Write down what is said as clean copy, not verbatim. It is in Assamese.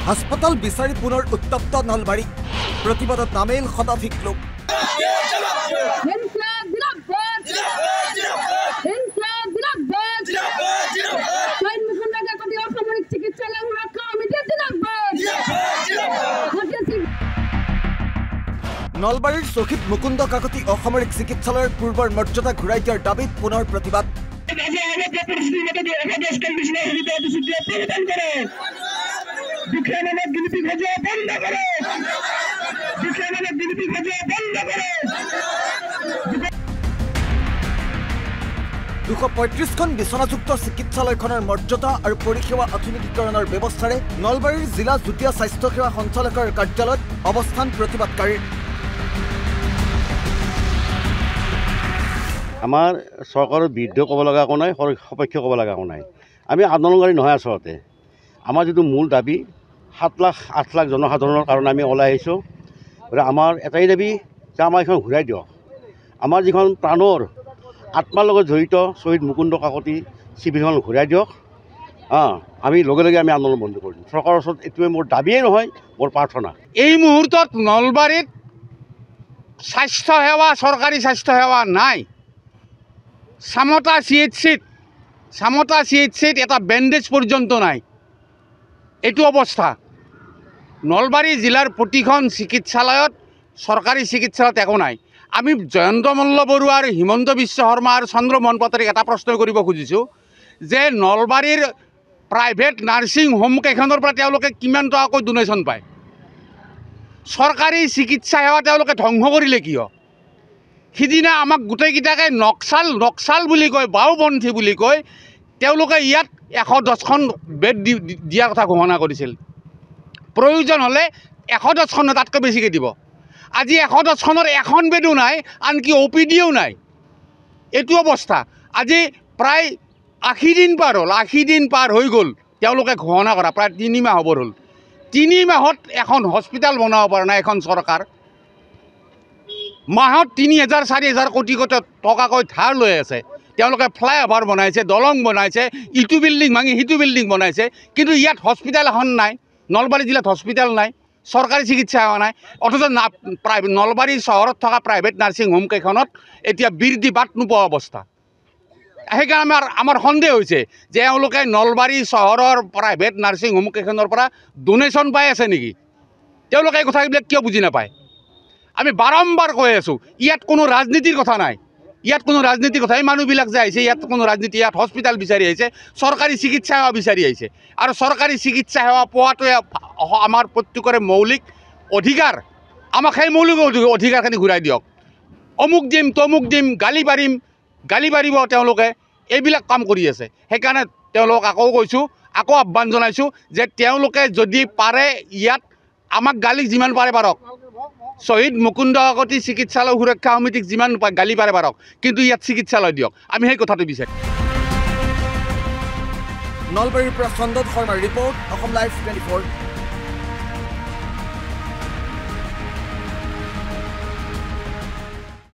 হাসপাতাল বিচাৰি পুনৰ উত্তপ্ত নলবাৰী প্ৰতিবাদত নামেল শতাধিক লোক নলবাৰীৰ শহীদ মুকুন্দ কাকতি অসামৰিক চিকিৎসালয়ৰ পূৰ্বৰ মৰ্যাদা ঘূৰাই দিয়াৰ দাবীত পুনৰ প্ৰতিবাদ খন বিচনাযুক্ত চিকিৎসালয়খনৰ মৰ্যাদা আৰু পৰিসেৱা আধুনিকীকৰণৰ ব্যৱস্থাৰে নলবাৰীৰ জিলা যুটীয়া স্বাস্থ্য সেৱা সঞ্চালকৰ কাৰ্যালয়ত অৱস্থান প্ৰতিবাদকাৰীৰ আমাৰ চৰকাৰৰ বিৰুদ্ধে ক'ব লগা একো নাই, সপক্ষে ক'ব লগা একো নাই। আমি আন্দোলনকাৰী নহয়। আচলতে আমাৰ যিটো মূল দাবী 7 লাখ 8 লাখ জনসাধাৰণৰ কাৰণে আমি ওলাই আহিছোঁ। আমাৰ এটাই দাবী যে আমাৰ এইখন ঘূৰাই দিয়ক। আমাৰ যিখন প্ৰাণৰ আত্মাৰ লগত জড়িত শ্বহীদ মুকুন্দ কাকতি চিভিলখন ঘূৰাই দিয়ক। আমি লগে লগে আমি আন্দোলন বন্ধ কৰিম। চৰকাৰৰ ওচৰত এইটোৱে মোৰ দাবীয়ে নহয়, মোৰ প্ৰাৰ্থনা। এই মুহূৰ্তত নলবাৰীত স্বাস্থ্যসেৱা, চৰকাৰী স্বাস্থ্যসেৱা নাই। চামতা CHCত এটা বেণ্ডেজ পৰ্যন্ত নাই। এইটো অৱস্থা। নলবাৰী জিলাৰ প্ৰতিখন চিকিৎসালয়ত, চৰকাৰী চিকিৎসালয়ত একো নাই। আমি জয়ন্ত মল্ল বৰুৱা আৰু হিমন্ত বিশ্ব শৰ্মা আৰু চন্দ্ৰমোহন পাটোৱাৰীক এটা প্ৰশ্ন কৰিব খুজিছোঁ যে নলবাৰীৰ প্ৰাইভেট নাৰ্ছিং হোম কেইখনৰ পৰা তেওঁলোকে কিমান টকাকৈ ডোনেশ্যন পায়? চৰকাৰী চিকিৎসা সেৱা তেওঁলোকে ধ্বংস কৰিলে কিয়? সিদিনা আমাক গোটেইকেইটাকে নক্সাল বুলি কয়, বাওপন্থী বুলি কয়। তেওঁলোকে ইয়াত 110খন বেড দিয়াৰ কথা ঘোষণা কৰিছিল। প্ৰয়োজন হ'লে 110খন তাতকৈ বেছিকৈ দিব। আজি 110খনৰ এখন বেডো নাই, আনকি OPDও নাই। এইটো অৱস্থা। আজি প্ৰায় 80 দিন পাৰ হ'ল, 80 দিন পাৰ হৈ গ'ল তেওঁলোকে ঘোষণা কৰা, প্ৰায় 3 মাহ হ'ব হ'ল। 3 মাহত এখন হস্পিটেল বনাব পৰা নাই এখন চৰকাৰ। মাহত 3000 4000 কোটি টকাকৈ ধাৰ লৈ আছে। তেওঁলোকে ফ্লাইঅভাৰ বনাইছে, দলং বনাইছে, ইটো বিল্ডিং ভাঙি সিটো বিল্ডিং বনাইছে, কিন্তু ইয়াত হস্পিটেল এখন নাই। নলবাৰী জিলাত হস্পিটেল নাই, চৰকাৰী চিকিৎসা সেৱা নাই। অথচ নলবাৰী চহৰত থকা প্ৰাইভেট নাৰ্ছিং হোম কেইখনত এতিয়া বৃদ্ধি বাট নোপোৱা অৱস্থা। সেইকাৰণে আমাৰ সন্দেহ হৈছে যে এওঁলোকে নলবাৰী চহৰৰ প্ৰাইভেট নাৰ্ছিং হোম কেইখনৰ পৰা ডোনেশ্যন পাই আছে নেকি? তেওঁলোকে এই কথাবিলাক কিয় বুজি নাপায়? আমি বাৰম্বাৰ কৈ আছোঁ, ইয়াত কোনো ৰাজনীতিৰ কথা নাই। ইয়াত কোনো ৰাজনীতিৰ কথা, এই মানুহবিলাক যে আহিছে ইয়াত কোনো ৰাজনীতি, ইয়াত হস্পিটেল বিচাৰি আহিছে, চৰকাৰী চিকিৎসা সেৱা বিচাৰি আহিছে। আৰু চৰকাৰী চিকিৎসা সেৱা পোৱাটোৱে আমাৰ প্ৰত্যেকৰে মৌলিক অধিকাৰ। আমাক সেই মৌলিক অধিকাৰখিনি ঘূৰাই দিয়ক। অমুক দিম, তমুক দিম, গালি পাৰিব তেওঁলোকে, এইবিলাক কাম কৰি আছে। সেইকাৰণে তেওঁলোকক আকৌ কৈছোঁ, আকৌ আহ্বান জনাইছোঁ যে তেওঁলোকে যদি পাৰে ইয়াত আমাক গালি যিমান পাৰে পাৰক, শ্বহীদ মুকুন্দ কাকতি চিকিৎসালয় সুৰক্ষা সমিতিক যিমান গালি পাৰে পাৰক, কিন্তু ইয়াত চিকিৎসালয় দিয়ক। আমি সেই কথাটো বিচাৰিম। নলবাৰীৰ পৰা চন্দন শৰ্মাৰ ৰিপৰ্ট, অসম লাইভ 24।